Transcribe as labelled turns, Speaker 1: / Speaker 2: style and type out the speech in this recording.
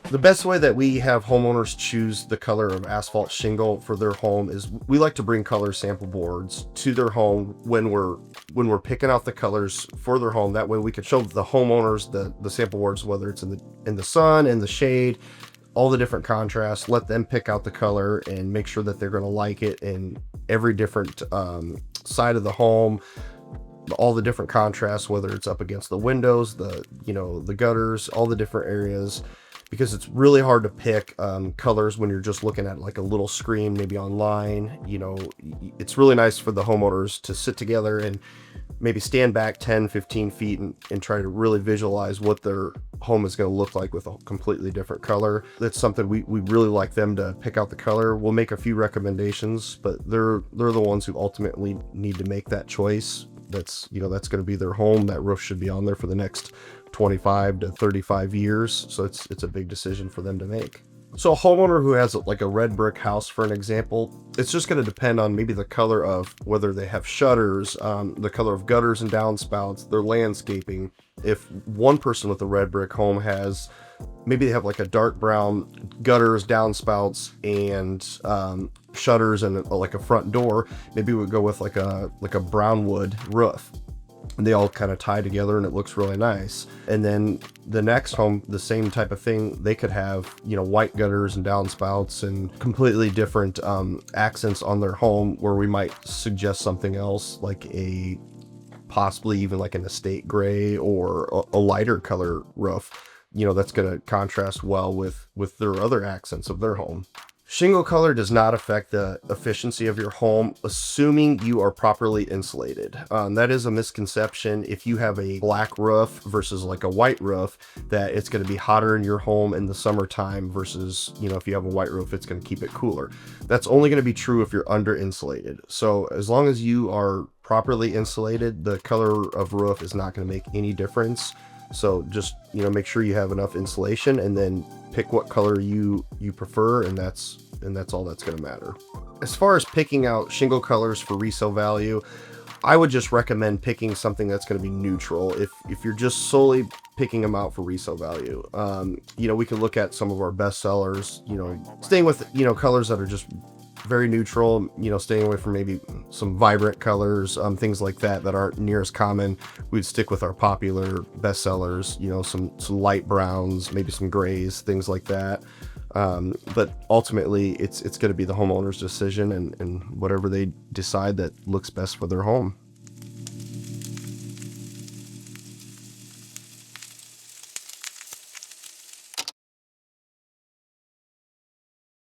Speaker 1: The best way that we have homeowners choose the color of asphalt shingle for their home is we like to bring color sample boards to their home when we're picking out the colors for their home. That way we can show the homeowners the sample boards, whether it's in the sun, in the shade, all the different contrasts. Let them pick out the color and make sure that they're going to like it in every different side of the home, all the different contrasts, whether it's up against the windows, the gutters, all the different areas, because it's really hard to pick colors when you're just looking at like a little screen, maybe online. It's really nice for the homeowners to sit together and maybe stand back 10-15 feet and try to really visualize what their home is going to look like with a completely different color. That's something we really like them to pick out the color. We'll make a few recommendations, but they're the ones who ultimately need to make that choice. That's going to be their home. That roof should be on there for the next 25 to 35 years. So it's a big decision for them to make. So a homeowner who has like a red brick house, for an example, it's just going to depend on maybe the color of whether they have shutters, the color of gutters and downspouts, their landscaping. If one person with a red brick home has, maybe they have like a dark brown gutters, downspouts, and shutters and like a front door, maybe we would go with like a brown wood roof. And they all kind of tie together and it looks really nice. And then the next home, the same type of thing, they could have, white gutters and downspouts and completely different accents on their home, where we might suggest something else, like possibly even like an estate gray or a lighter color roof, that's going to contrast well with their other accents of their home. Shingle color does not affect the efficiency of your home, assuming you are properly insulated. That is a misconception. If you have a black roof versus like a white roof, that it's going to be hotter in your home in the summertime versus, if you have a white roof, it's going to keep it cooler. That's only going to be true if you're under insulated. So as long as you are properly insulated, the color of roof is not going to make any difference. So just, make sure you have enough insulation, and then pick what color you prefer, and that's all that's going to matter. As far as picking out shingle colors for resale value, I would just recommend picking something that's going to be neutral. If you're just solely picking them out for resale value, we can look at some of our best sellers, staying with, colors that are just very neutral, staying away from maybe some vibrant colors, things like that aren't near as common. We'd stick with our popular best sellers, some light browns, maybe some grays, things like that. But ultimately it's going to be the homeowner's decision and whatever they decide that looks best for their home.